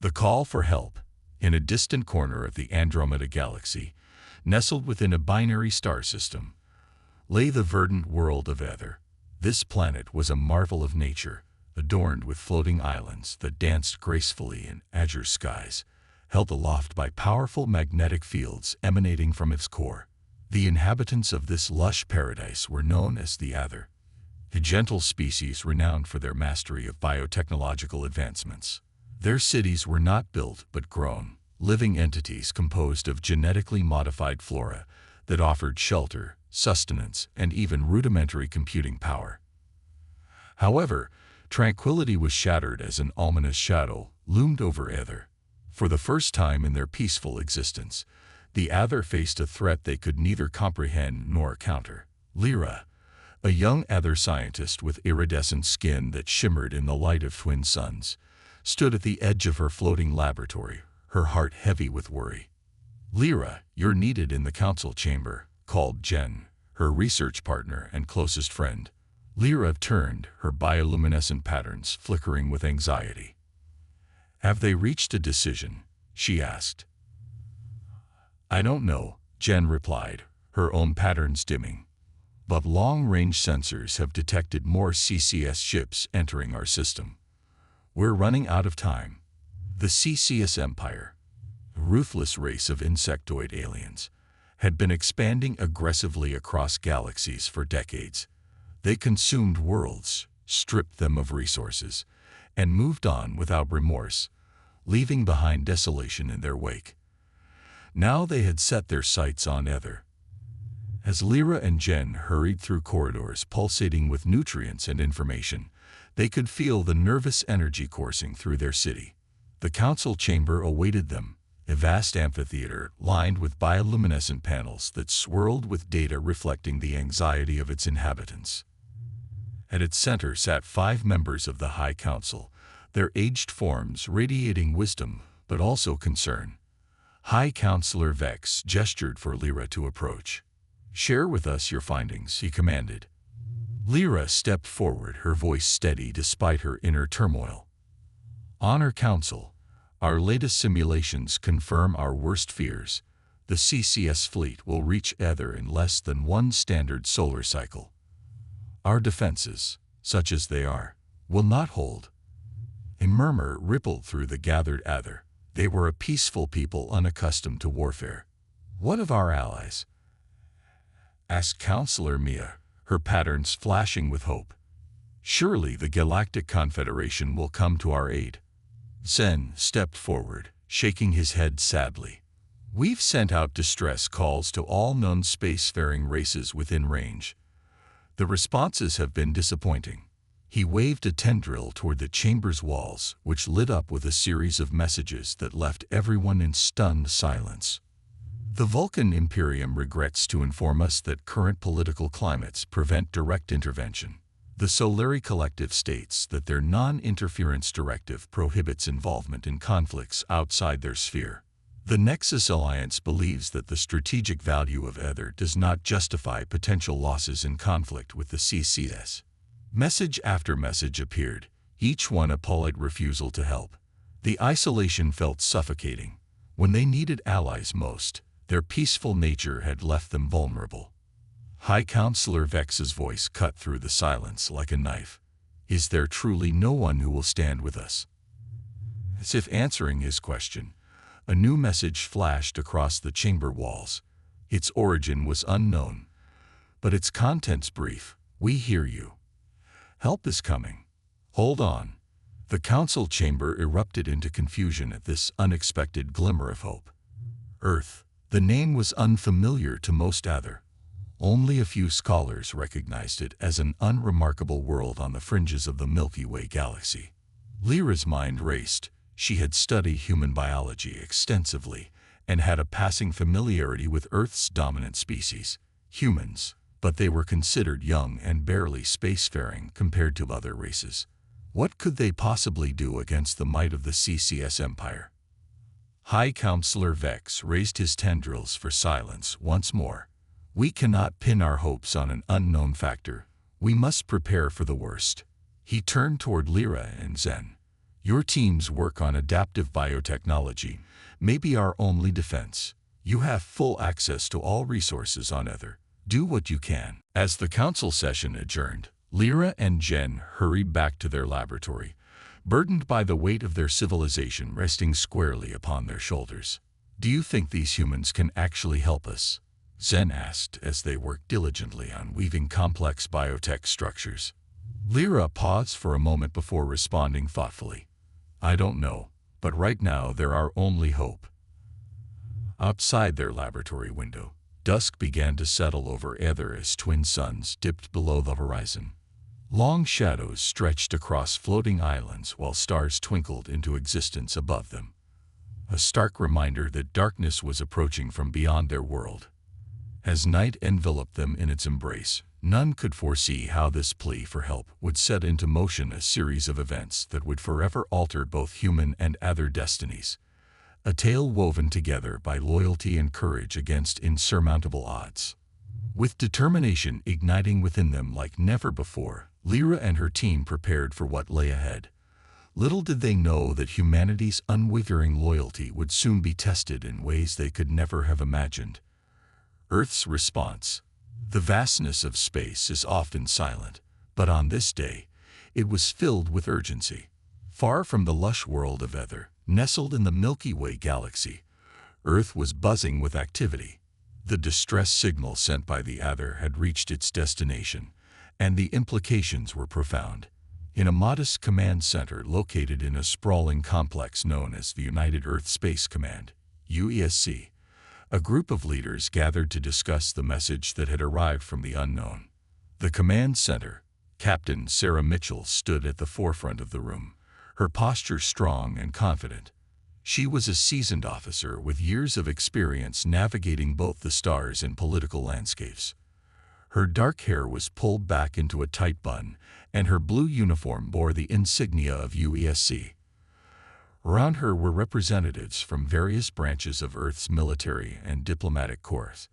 The call for help, in a distant corner of the Andromeda Galaxy, nestled within a binary star system, lay the verdant world of Ether. This planet was a marvel of nature, adorned with floating islands that danced gracefully in azure skies, held aloft by powerful magnetic fields emanating from its core. The inhabitants of this lush paradise were known as the Aether, a gentle species renowned for their mastery of biotechnological advancements. Their cities were not built but grown, living entities composed of genetically modified flora that offered shelter, sustenance, and even rudimentary computing power. However, tranquility was shattered as an ominous shadow loomed over Ether. For the first time in their peaceful existence, the Aether faced a threat they could neither comprehend nor counter. Lyra, a young Aether scientist with iridescent skin that shimmered in the light of twin suns, stood at the edge of her floating laboratory, her heart heavy with worry. "Lyra, you're needed in the council chamber," called Jen, her research partner and closest friend. Lyra turned, her bioluminescent patterns flickering with anxiety. "Have they reached a decision?" she asked. "I don't know," Jen replied, her own patterns dimming. "But long-range sensors have detected more CCS ships entering our system. We're running out of time." The CCS Empire, a ruthless race of insectoid aliens, had been expanding aggressively across galaxies for decades. They consumed worlds, stripped them of resources, and moved on without remorse, leaving behind desolation in their wake. Now they had set their sights on Ether. As Lyra and Jen hurried through corridors pulsating with nutrients and information, they could feel the nervous energy coursing through their city. The council chamber awaited them, a vast amphitheater lined with bioluminescent panels that swirled with data reflecting the anxiety of its inhabitants. At its center sat 5 members of the High Council, their aged forms radiating wisdom but also concern. High Counselor Vex gestured for Lyra to approach. "Share with us your findings," he commanded. Lyra stepped forward, her voice steady despite her inner turmoil. "Honor Council, our latest simulations confirm our worst fears. The CCS fleet will reach Ether in less than 1 standard solar cycle. Our defenses, such as they are, will not hold." A murmur rippled through the gathered Aether. They were a peaceful people unaccustomed to warfare. "What of our allies?" asked Counselor Mia, her patterns flashing with hope. "Surely the Galactic Confederation will come to our aid." Zen stepped forward, shaking his head sadly. "We've sent out distress calls to all known spacefaring races within range. The responses have been disappointing." He waved a tendril toward the chamber's walls, which lit up with a series of messages that left everyone in stunned silence. "The Vulcan Imperium regrets to inform us that current political climates prevent direct intervention. The Solari Collective states that their non-interference directive prohibits involvement in conflicts outside their sphere. The Nexus Alliance believes that the strategic value of Ether does not justify potential losses in conflict with the CCS." Message after message appeared, each one a polite refusal to help. The isolation felt suffocating. When they needed allies most, their peaceful nature had left them vulnerable. High Counselor Vex's voice cut through the silence like a knife. "Is there truly no one who will stand with us?" As if answering his question, a new message flashed across the chamber walls. Its origin was unknown, but its contents brief. "We hear you. Help is coming. Hold on." The council chamber erupted into confusion at this unexpected glimmer of hope. Earth. The name was unfamiliar to most Aether. Only a few scholars recognized it as an unremarkable world on the fringes of the Milky Way galaxy. Lyra's mind raced. She had studied human biology extensively and had a passing familiarity with Earth's dominant species, humans, but they were considered young and barely spacefaring compared to other races. What could they possibly do against the might of the CCS Empire? High Counselor Vex raised his tendrils for silence once more. "We cannot pin our hopes on an unknown factor. We must prepare for the worst." He turned toward Lyra and Zen. Your team's work on adaptive biotechnology may be our only defense. You have full access to all resources on Ether. Do what you can." As the council session adjourned, Lyra and Jen hurried back to their laboratory, burdened by the weight of their civilization resting squarely upon their shoulders. "Do you think these humans can actually help us?" Zen asked as they worked diligently on weaving complex biotech structures. Lyra paused for a moment before responding thoughtfully. "I don't know, but right now they're our only hope." Outside their laboratory window, dusk began to settle over Ether as twin suns dipped below the horizon. Long shadows stretched across floating islands while stars twinkled into existence above them. A stark reminder that darkness was approaching from beyond their world. As night enveloped them in its embrace, none could foresee how this plea for help would set into motion a series of events that would forever alter both human and other destinies. A tale woven together by loyalty and courage against insurmountable odds. With determination igniting within them like never before, Lyra and her team prepared for what lay ahead. Little did they know that humanity's unwavering loyalty would soon be tested in ways they could never have imagined. Earth's response. The vastness of space is often silent, but on this day, it was filled with urgency. Far from the lush world of Ether, nestled in the Milky Way galaxy, Earth was buzzing with activity. The distress signal sent by the Ether had reached its destination, and the implications were profound. In a modest command center located in a sprawling complex known as the United Earth Space Command, UESC, a group of leaders gathered to discuss the message that had arrived from the unknown. The command center, Captain Sarah Mitchell, stood at the forefront of the room, her posture strong and confident. She was a seasoned officer with years of experience navigating both the stars and political landscapes. Her dark hair was pulled back into a tight bun, and her blue uniform bore the insignia of UESC. Around her were representatives from various branches of Earth's military and diplomatic corps,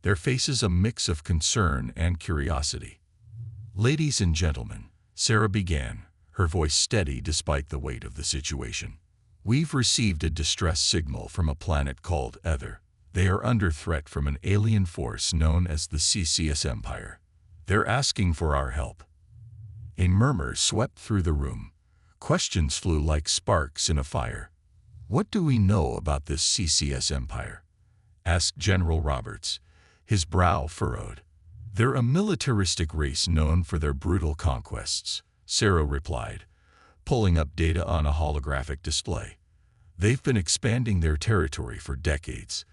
their faces a mix of concern and curiosity. "Ladies and gentlemen," Sarah began, her voice steady despite the weight of the situation. "We've received a distress signal from a planet called Ether. They are under threat from an alien force known as the CCS Empire. They're asking for our help." A murmur swept through the room. Questions flew like sparks in a fire. "What do we know about this CCS Empire?" asked General Roberts, his brow furrowed. "They're a militaristic race known for their brutal conquests," Sarah replied, pulling up data on a holographic display. "They've been expanding their territory for decades,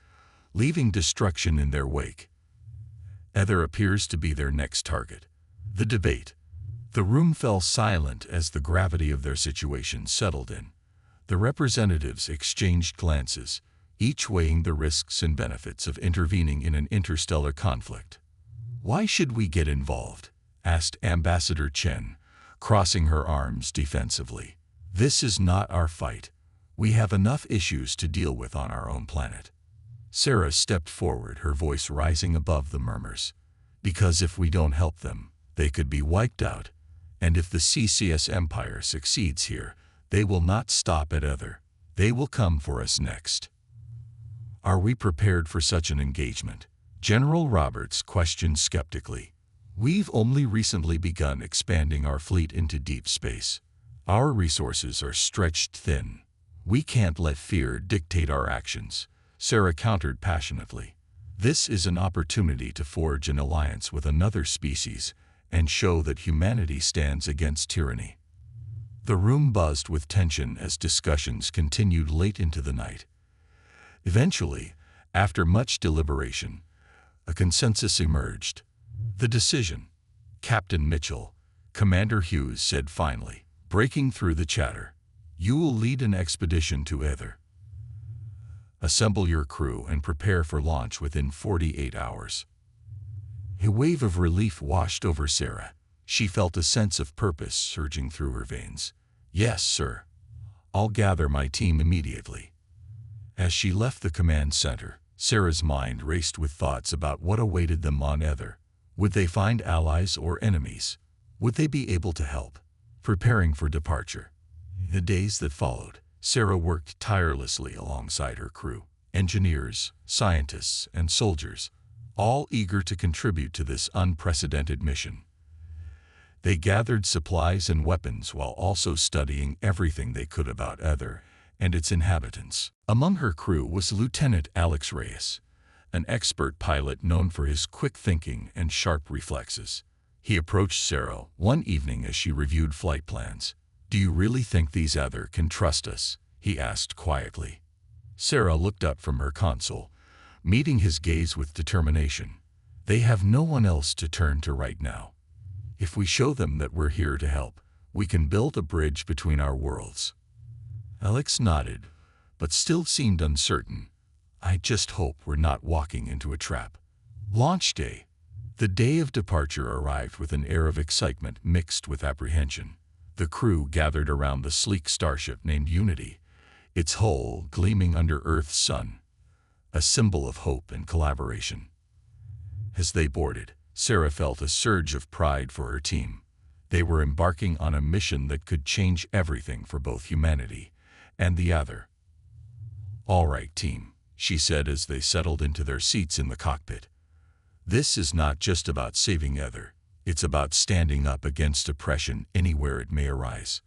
leaving destruction in their wake. Ether appears to be their next target." The debate. The room fell silent as the gravity of their situation settled in. The representatives exchanged glances, each weighing the risks and benefits of intervening in an interstellar conflict. "Why should we get involved?" asked Ambassador Chen, crossing her arms defensively. "This is not our fight. We have enough issues to deal with on our own planet." Sarah stepped forward, her voice rising above the murmurs. "Because if we don't help them, they could be wiped out. And if the CCS Empire succeeds here, they will not stop at Ether. They will come for us next." "Are we prepared for such an engagement?" General Roberts questioned skeptically. "We've only recently begun expanding our fleet into deep space. Our resources are stretched thin. We can't let fear dictate our actions," Sarah countered passionately. "This is an opportunity to forge an alliance with another species and show that humanity stands against tyranny." The room buzzed with tension as discussions continued late into the night. Eventually, after much deliberation, a consensus emerged. "The decision." Captain Mitchell, Commander Hughes said finally, breaking through the chatter. "You will lead an expedition to Ether. Assemble your crew and prepare for launch within 48 hours. A wave of relief washed over Sarah. She felt a sense of purpose surging through her veins. "Yes, sir. I'll gather my team immediately." As she left the command center, Sarah's mind raced with thoughts about what awaited them on Ether. Would they find allies or enemies? Would they be able to help? Preparing for departure. The days that followed, Sarah worked tirelessly alongside her crew, engineers, scientists, and soldiers, all eager to contribute to this unprecedented mission. They gathered supplies and weapons while also studying everything they could about Ether and its inhabitants. Among her crew was Lieutenant Alex Reyes, an expert pilot known for his quick thinking and sharp reflexes. He approached Sarah one evening as she reviewed flight plans. "Do you really think these Ether can trust us?" he asked quietly. Sarah looked up from her console, meeting his gaze with determination. "They have no one else to turn to right now. If we show them that we're here to help, we can build a bridge between our worlds." Alex nodded, but still seemed uncertain. "I just hope we're not walking into a trap." Launch day. The day of departure arrived with an air of excitement mixed with apprehension. The crew gathered around the sleek starship named Unity, its hull gleaming under Earth's sun, a symbol of hope and collaboration. As they boarded, Sarah felt a surge of pride for her team. They were embarking on a mission that could change everything for both humanity and the other. "All right, team," she said as they settled into their seats in the cockpit. "This is not just about saving Ether. It's about standing up against oppression anywhere it may arise."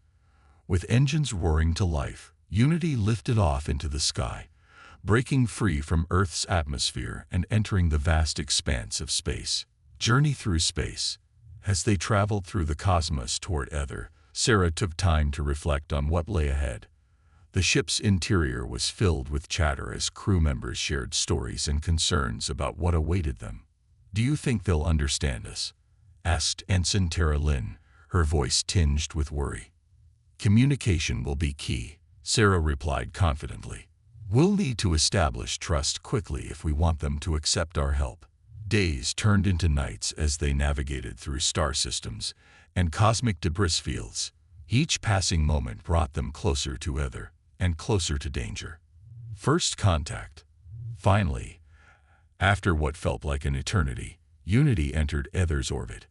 With engines roaring to life, Unity lifted off into the sky, breaking free from Earth's atmosphere and entering the vast expanse of space. Journey through space. As they traveled through the cosmos toward Ether, Sarah took time to reflect on what lay ahead. The ship's interior was filled with chatter as crew members shared stories and concerns about what awaited them. "Do you think they'll understand us?" asked Ensign Tara Lynn, her voice tinged with worry. "Communication will be key," Sarah replied confidently. "We'll need to establish trust quickly if we want them to accept our help." Days turned into nights as they navigated through star systems and cosmic debris fields. Each passing moment brought them closer to Ether and closer to danger. First contact. Finally, after what felt like an eternity, Unity entered Ether's orbit.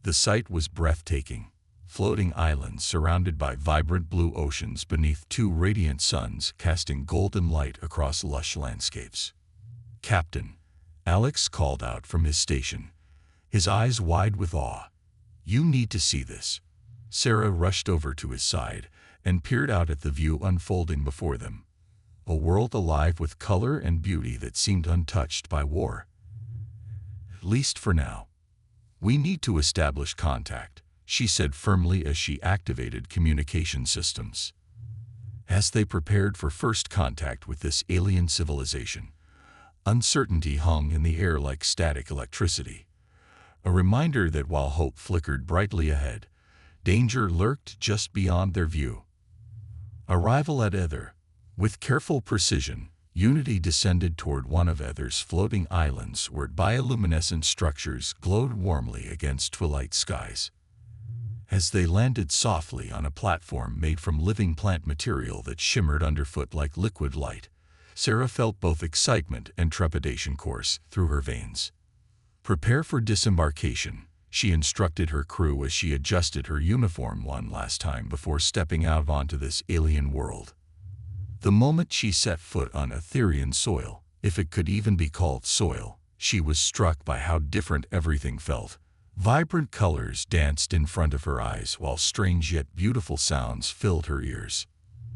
The sight was breathtaking. Floating islands surrounded by vibrant blue oceans beneath two radiant suns casting golden light across lush landscapes. "Captain," Alex called out from his station, his eyes wide with awe. "You need to see this." Sarah rushed over to his side and peered out at the view unfolding before them. A world alive with color and beauty that seemed untouched by war. "At least for now. We need to establish contact," she said firmly as she activated communication systems. As they prepared for first contact with this alien civilization, uncertainty hung in the air like static electricity, a reminder that while hope flickered brightly ahead, danger lurked just beyond their view. Arrival at Ether. With careful precision, Unity descended toward one of Ether's floating islands where bioluminescent structures glowed warmly against twilight skies. As they landed softly on a platform made from living plant material that shimmered underfoot like liquid light, Sarah felt both excitement and trepidation course through her veins. "Prepare for disembarkation," she instructed her crew as she adjusted her uniform one last time before stepping out onto this alien world. The moment she set foot on Etherian soil, if it could even be called soil, she was struck by how different everything felt. Vibrant colors danced in front of her eyes while strange yet beautiful sounds filled her ears.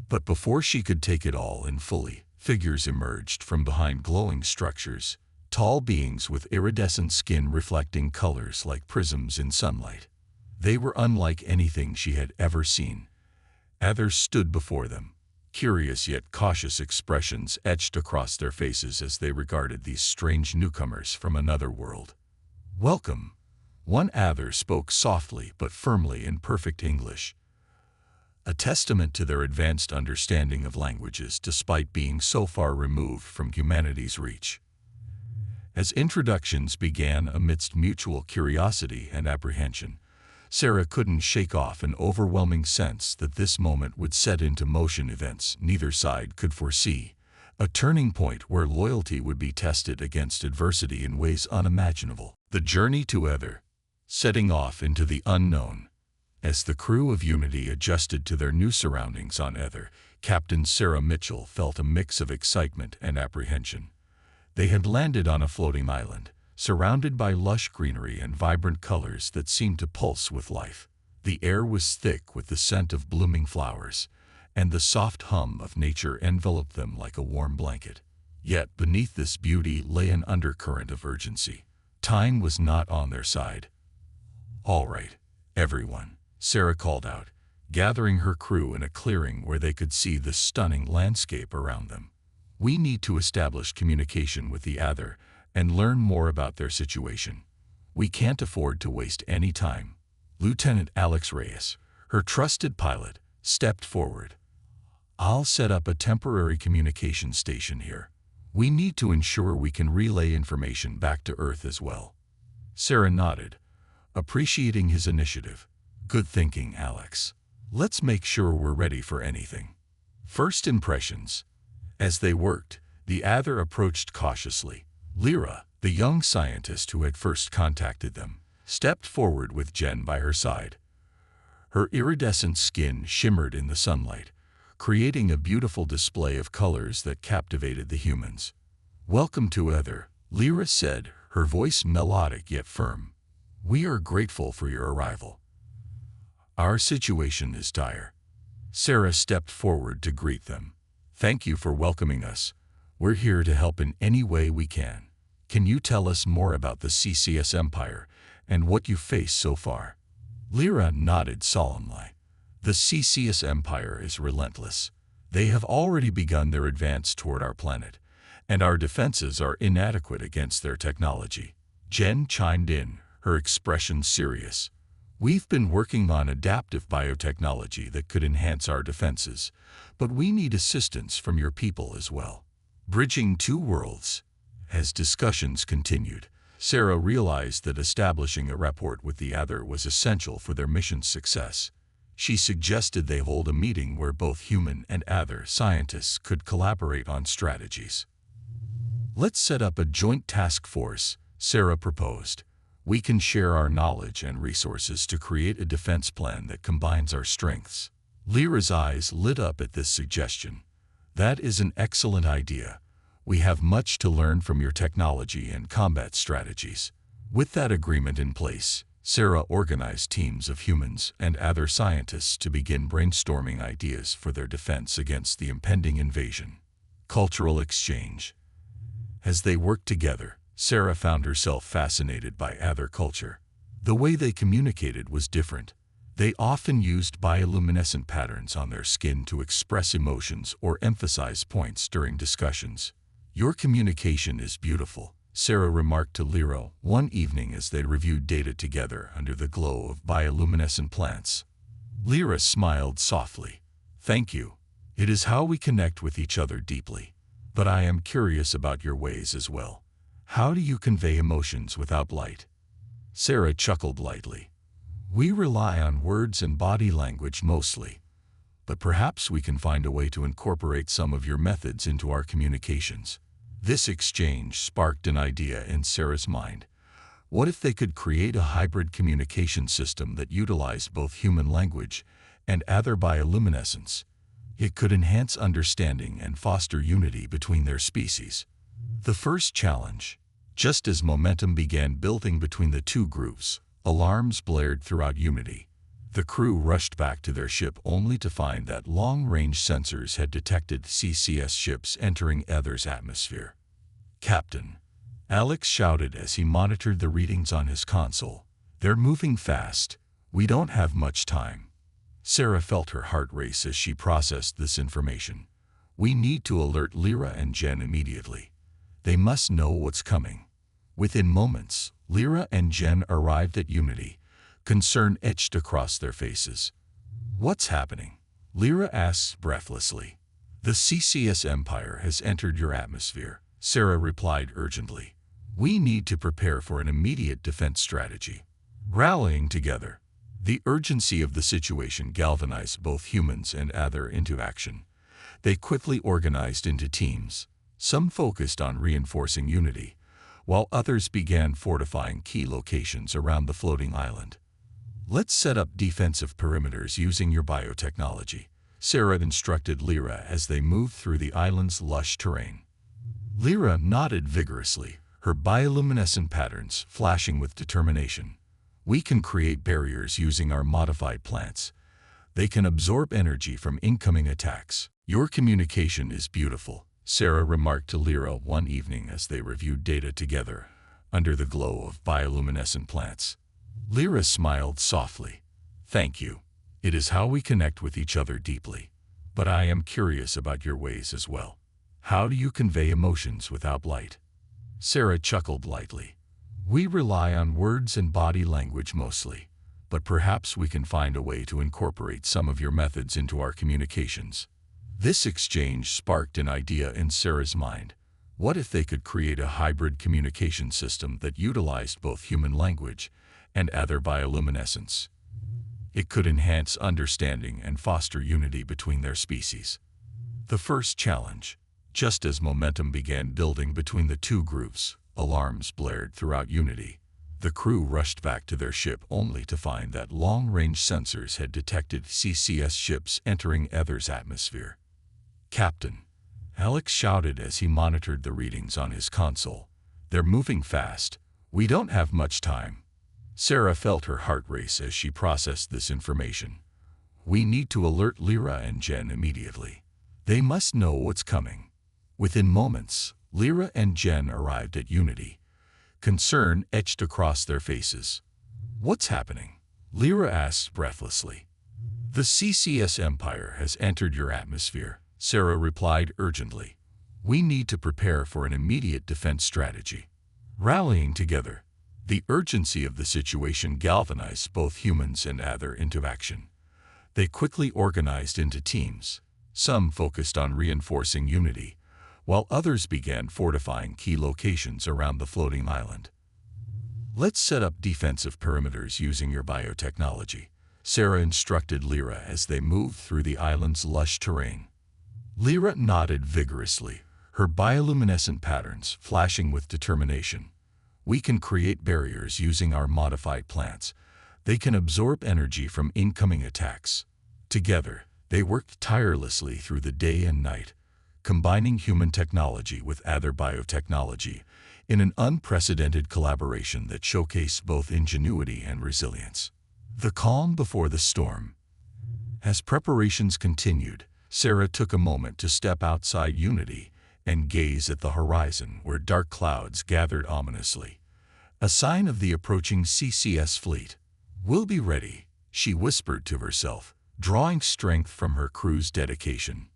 But before she could take it all in fully, figures emerged from behind glowing structures, tall beings with iridescent skin reflecting colors like prisms in sunlight. They were unlike anything she had ever seen. Others stood before them, curious yet cautious expressions etched across their faces as they regarded these strange newcomers from another world. "Welcome," one Other spoke softly but firmly in perfect English, a testament to their advanced understanding of languages despite being so far removed from humanity's reach. As introductions began amidst mutual curiosity and apprehension, Sarah couldn't shake off an overwhelming sense that this moment would set into motion events neither side could foresee, a turning point where loyalty would be tested against adversity in ways unimaginable. The journey to Ether. Setting off into the unknown. As the crew of Unity adjusted to their new surroundings on Ether, Captain Sarah Mitchell felt a mix of excitement and apprehension. They had landed on a floating island, surrounded by lush greenery and vibrant colors that seemed to pulse with life. The air was thick with the scent of blooming flowers, and the soft hum of nature enveloped them like a warm blanket. Yet beneath this beauty lay an undercurrent of urgency. Time was not on their side. "All right, everyone," Sarah called out, gathering her crew in a clearing where they could see the stunning landscape around them. "We need to establish communication with the Other and learn more about their situation. We can't afford to waste any time." Lieutenant Alex Reyes, her trusted pilot, stepped forward. "I'll set up a temporary communication station here. We need to ensure we can relay information back to Earth as well." Sarah nodded, appreciating his initiative. "Good thinking, Alex. Let's make sure we're ready for anything." First impressions. As they worked, the Other approached cautiously. Lyra, the young scientist who had first contacted them, stepped forward with Jen by her side. Her iridescent skin shimmered in the sunlight, creating a beautiful display of colors that captivated the humans. "Welcome to Ether," Lyra said, her voice melodic yet firm. "We are grateful for your arrival. Our situation is dire." Sarah stepped forward to greet them. "Thank you for welcoming us. We're here to help in any way we can. Can you tell us more about the CCS Empire and what you've faced so far?" Lyra nodded solemnly. "The CCS Empire is relentless. They have already begun their advance toward our planet, and our defenses are inadequate against their technology." Jen chimed in, her expression serious. "We've been working on adaptive biotechnology that could enhance our defenses, but we need assistance from your people as well." Bridging two worlds. As discussions continued, Sarah realized that establishing a rapport with the Other was essential for their mission's success. She suggested they hold a meeting where both human and Other scientists could collaborate on strategies. "Let's set up a joint task force," Sarah proposed. "We can share our knowledge and resources to create a defense plan that combines our strengths." Lyra's eyes lit up at this suggestion. "That is an excellent idea. We have much to learn from your technology and combat strategies." With that agreement in place, Sarah organized teams of humans and Other scientists to begin brainstorming ideas for their defense against the impending invasion. Cultural exchange. As they worked together, Sarah found herself fascinated by Other culture. The way they communicated was different. They often used bioluminescent patterns on their skin to express emotions or emphasize points during discussions. "Your communication is beautiful," Sarah remarked to Lyra one evening as they reviewed data together under the glow of bioluminescent plants. Lyra smiled softly. "Thank you. It is how we connect with each other deeply. But I am curious about your ways as well. How do you convey emotions without light?" Sarah chuckled lightly. "We rely on words and body language mostly, but perhaps we can find a way to incorporate some of your methods into our communications." This exchange sparked an idea in Sarah's mind. What if they could create a hybrid communication system that utilized both human language and Other bioluminescence? It could enhance understanding and foster unity between their species. The first challenge. Just as momentum began building between the two groups, alarms blared throughout Unity. The crew rushed back to their ship only to find that long-range sensors had detected CCS ships entering Other's atmosphere. "Captain," Alex shouted as he monitored the readings on his console. "They're moving fast. We don't have much time." Sarah felt her heart race as she processed this information. "We need to alert Lyra and Jen immediately. They must know what's coming." Within moments, Lyra and Jen arrived at Unity, concern etched across their faces. "What's happening?" Lyra asked breathlessly. "The CCS Empire has entered your atmosphere," Sarah replied urgently. "We need to prepare for an immediate defense strategy." Rallying together, the urgency of the situation galvanized both humans and Other into action. They quickly organized into teams. Some focused on reinforcing Unity, while others began fortifying key locations around the floating island. Let's set up defensive perimeters using your biotechnology, Sarah instructed Lyra as they moved through the island's lush terrain. Lyra nodded vigorously, her bioluminescent patterns flashing with determination. We can create barriers using our modified plants. They can absorb energy from incoming attacks. Your communication is beautiful, Sarah remarked to Lyra one evening as they reviewed data together, under the glow of bioluminescent plants. Lyra smiled softly. Thank you. It is how we connect with each other deeply. But I am curious about your ways as well. How do you convey emotions without light? Sarah chuckled lightly. We rely on words and body language mostly, but perhaps we can find a way to incorporate some of your methods into our communications. This exchange sparked an idea in Sarah's mind. What if they could create a hybrid communication system that utilized both human language and other bioluminescence? It could enhance understanding and foster unity between their species. The first challenge. Just as momentum began building between the two groups, alarms blared throughout Unity. The crew rushed back to their ship only to find that long-range sensors had detected CCS ships entering Ether's atmosphere. Captain, Alex shouted as he monitored the readings on his console. They're moving fast. We don't have much time. Sarah felt her heart race as she processed this information. We need to alert Lyra and Jen immediately. They must know what's coming. Within moments, Lyra and Jen arrived at Unity. Concern etched across their faces. What's happening? Lyra asked breathlessly. The CCS Empire has entered your atmosphere, Sarah replied urgently. We need to prepare for an immediate defense strategy. Rallying together, the urgency of the situation galvanized both humans and Ether into action. They quickly organized into teams. Some focused on reinforcing Unity, while others began fortifying key locations around the floating island. Let's set up defensive perimeters using your biotechnology, Sarah instructed Lyra as they moved through the island's lush terrain. Lyra nodded vigorously, her bioluminescent patterns flashing with determination. We can create barriers using our modified plants. They can absorb energy from incoming attacks. Together, they worked tirelessly through the day and night, combining human technology with other biotechnology in an unprecedented collaboration that showcased both ingenuity and resilience. The calm before the storm. As preparations continued, Sarah took a moment to step outside Unity and gaze at the horizon where dark clouds gathered ominously, a sign of the approaching CCS fleet. We'll be ready, she whispered to herself, drawing strength from her crew's dedication.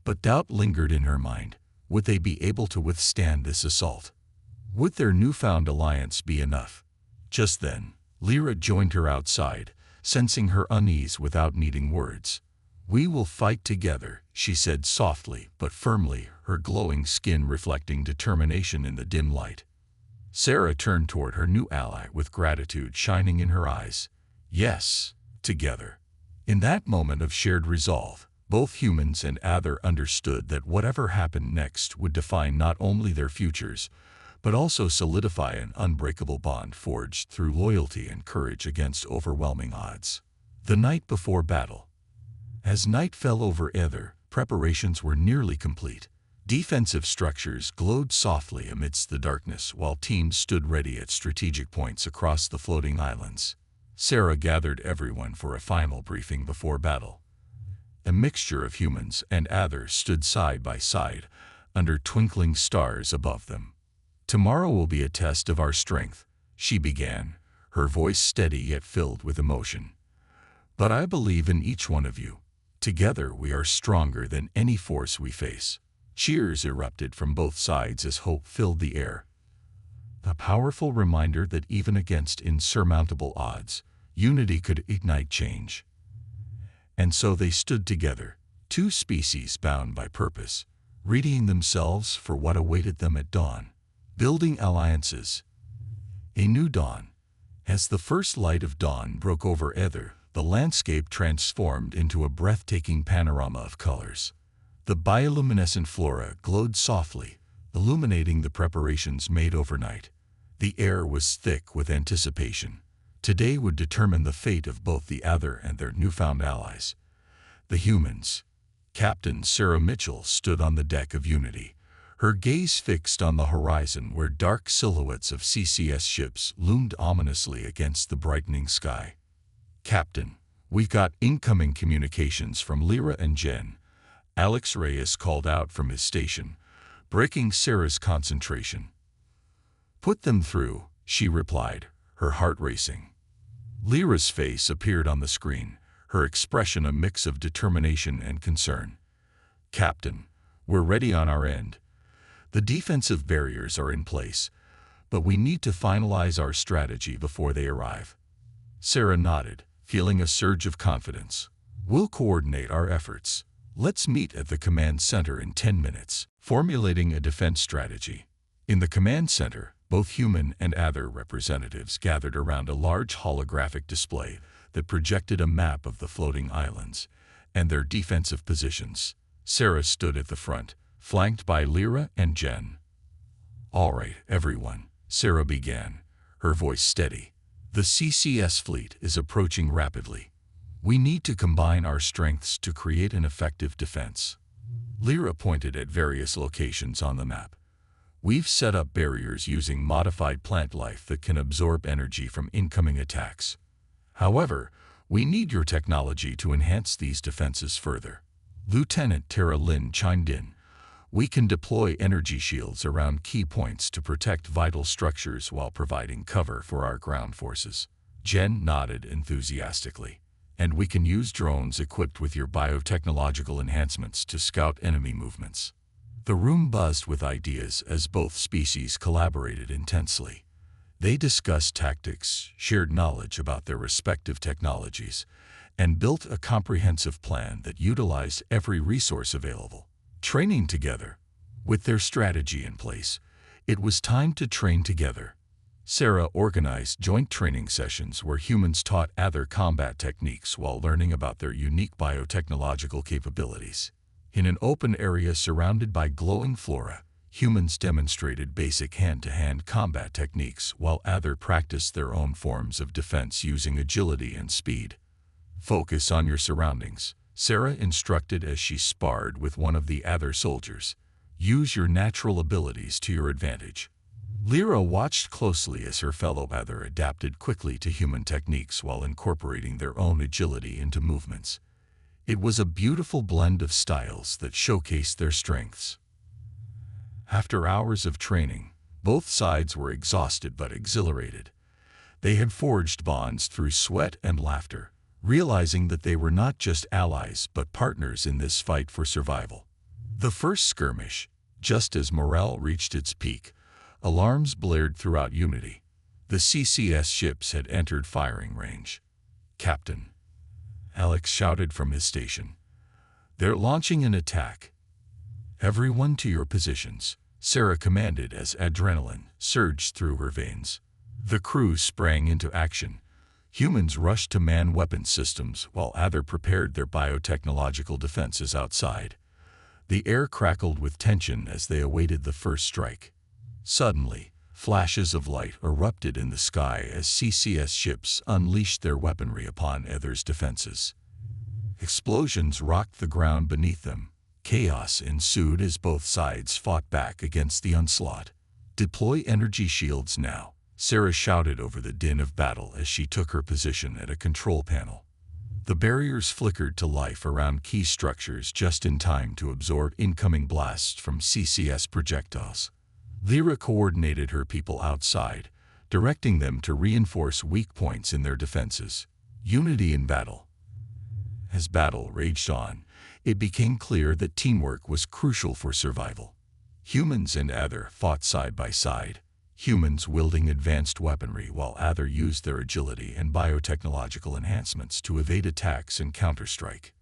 But doubt lingered in her mind. Would they be able to withstand this assault? Would their newfound alliance be enough? Just then, Lyra joined her outside, sensing her unease without needing words. We will fight together, she said softly but firmly, her glowing skin reflecting determination in the dim light. Sarah turned toward her new ally with gratitude shining in her eyes. Yes, together. In that moment of shared resolve, both humans and Ether understood that whatever happened next would define not only their futures, but also solidify an unbreakable bond forged through loyalty and courage against overwhelming odds. The night before battle. As night fell over Ether, preparations were nearly complete. Defensive structures glowed softly amidst the darkness while teams stood ready at strategic points across the floating islands. Sarah gathered everyone for a final briefing before battle. A mixture of humans and Ether stood side by side, under twinkling stars above them. Tomorrow will be a test of our strength, she began, her voice steady yet filled with emotion. But I believe in each one of you. Together we are stronger than any force we face. Cheers erupted from both sides as hope filled the air. A powerful reminder that even against insurmountable odds, unity could ignite change. And so they stood together, two species bound by purpose, readying themselves for what awaited them at dawn, building alliances. A new dawn. As the first light of dawn broke over Ether, the landscape transformed into a breathtaking panorama of colors. The bioluminescent flora glowed softly, illuminating the preparations made overnight. The air was thick with anticipation. Today would determine the fate of both the Aether and their newfound allies. The humans. Captain Sarah Mitchell stood on the deck of Unity, her gaze fixed on the horizon where dark silhouettes of CCS ships loomed ominously against the brightening sky. "Captain, we've got incoming communications from Lyra and Jen," Alex Reyes called out from his station, breaking Sarah's concentration. "Put them through," she replied, her heart racing. Lyra's face appeared on the screen, her expression a mix of determination and concern. "Captain, we're ready on our end. The defensive barriers are in place, but we need to finalize our strategy before they arrive." Sarah nodded, feeling a surge of confidence. "We'll coordinate our efforts. Let's meet at the command center in 10 minutes, formulating a defense strategy." In the command center, both human and Aether representatives gathered around a large holographic display that projected a map of the floating islands and their defensive positions. Sarah stood at the front, flanked by Lyra and Jen. "All right, everyone," Sarah began, her voice steady. "The CCS fleet is approaching rapidly. We need to combine our strengths to create an effective defense." Lyra pointed at various locations on the map. "We've set up barriers using modified plant life that can absorb energy from incoming attacks. However, we need your technology to enhance these defenses further." Lieutenant Tara Lynn chimed in. "We can deploy energy shields around key points to protect vital structures while providing cover for our ground forces." Jen nodded enthusiastically. "And we can use drones equipped with your biotechnological enhancements to scout enemy movements." The room buzzed with ideas as both species collaborated intensely. They discussed tactics, shared knowledge about their respective technologies, and built a comprehensive plan that utilized every resource available. Training together. With their strategy in place, it was time to train together. Sarah organized joint training sessions where humans taught Aether combat techniques while learning about their unique biotechnological capabilities. In an open area surrounded by glowing flora, humans demonstrated basic hand-to-hand combat techniques while Aether practiced their own forms of defense using agility and speed. "Focus on your surroundings," Sarah instructed as she sparred with one of the Aether soldiers. "Use your natural abilities to your advantage." Lyra watched closely as her fellow Aether adapted quickly to human techniques while incorporating their own agility into movements. It was a beautiful blend of styles that showcased their strengths. After hours of training, both sides were exhausted but exhilarated. They had forged bonds through sweat and laughter, realizing that they were not just allies but partners in this fight for survival. The first skirmish, just as morale reached its peak, alarms blared throughout Unity. The CCS ships had entered firing range. "Captain," Alex shouted from his station, "they're launching an attack." "Everyone to your positions," Sarah commanded as adrenaline surged through her veins. The crew sprang into action. Humans rushed to man weapon systems while Aether prepared their biotechnological defenses outside. The air crackled with tension as they awaited the first strike. Suddenly, flashes of light erupted in the sky as CCS ships unleashed their weaponry upon Aether's defenses. Explosions rocked the ground beneath them. Chaos ensued as both sides fought back against the onslaught. "Deploy energy shields now," Sarah shouted over the din of battle as she took her position at a control panel. The barriers flickered to life around key structures just in time to absorb incoming blasts from CCS projectiles. Lyra coordinated her people outside, directing them to reinforce weak points in their defenses. Unity in battle. As battle raged on, it became clear that teamwork was crucial for survival. Humans and Aether fought side by side, humans wielding advanced weaponry while Aether used their agility and biotechnological enhancements to evade attacks and counterstrike.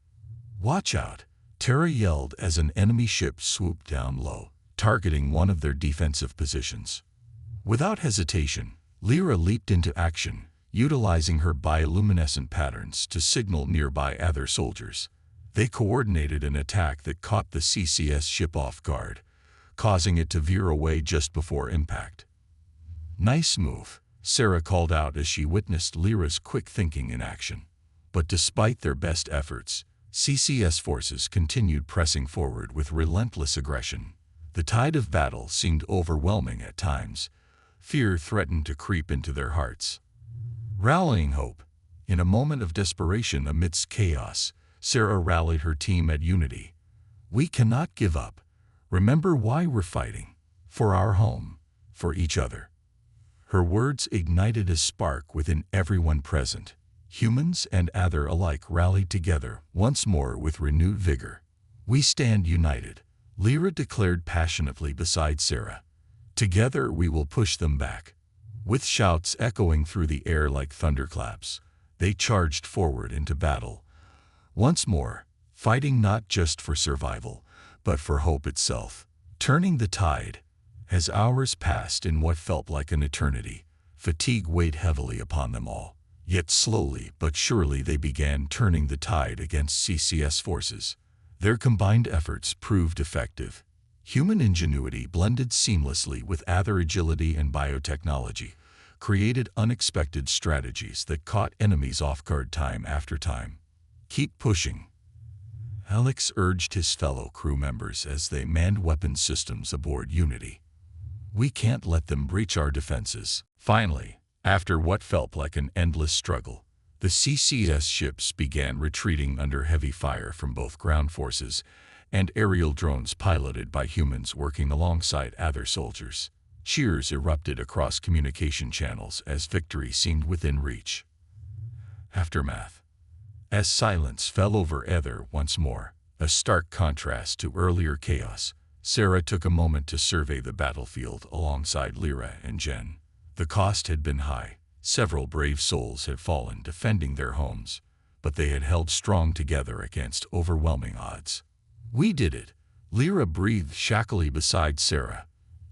"Watch out!" Tara yelled as an enemy ship swooped down low, targeting one of their defensive positions. Without hesitation, Lyra leaped into action, utilizing her bioluminescent patterns to signal nearby Aether soldiers. They coordinated an attack that caught the CCS ship off guard, causing it to veer away just before impact. "Nice move," Sarah called out as she witnessed Lyra's quick thinking in action. But despite their best efforts, CCS forces continued pressing forward with relentless aggression. The tide of battle seemed overwhelming at times. Fear threatened to creep into their hearts. Rallying hope. In a moment of desperation amidst chaos, Sarah rallied her team at unity. "We cannot give up. Remember why we're fighting. For our home. For each other." Her words ignited a spark within everyone present. Humans and Aether alike rallied together once more with renewed vigor. "We stand united," Lyra declared passionately beside Sarah. "Together we will push them back." With shouts echoing through the air like thunderclaps, they charged forward into battle. Once more, fighting not just for survival, but for hope itself. Turning the tide. As hours passed in what felt like an eternity, fatigue weighed heavily upon them all. Yet slowly but surely they began turning the tide against CCS forces. Their combined efforts proved effective. Human ingenuity blended seamlessly with Aether agility and biotechnology, created unexpected strategies that caught enemies off guard time after time. "Keep pushing," Alex urged his fellow crew members as they manned weapons systems aboard Unity. "We can't let them breach our defenses." Finally, after what felt like an endless struggle, the CCS ships began retreating under heavy fire from both ground forces and aerial drones piloted by humans working alongside Aether soldiers. Cheers erupted across communication channels as victory seemed within reach. Aftermath. As silence fell over Aether once more, a stark contrast to earlier chaos, Sarah took a moment to survey the battlefield alongside Lyra and Jen. The cost had been high. Several brave souls had fallen defending their homes, but they had held strong together against overwhelming odds. "We did it," Lyra breathed shakily beside Sarah,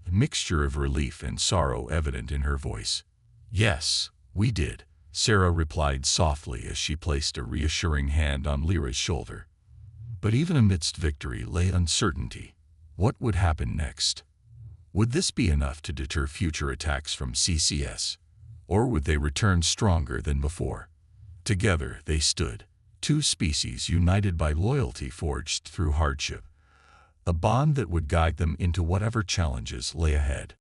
a mixture of relief and sorrow evident in her voice. "Yes, we did," Sarah replied softly as she placed a reassuring hand on Lyra's shoulder. But even amidst victory lay uncertainty. What would happen next? Would this be enough to deter future attacks from CCS? Or would they return stronger than before? Together they stood, two species united by loyalty forged through hardship, a bond that would guide them into whatever challenges lay ahead.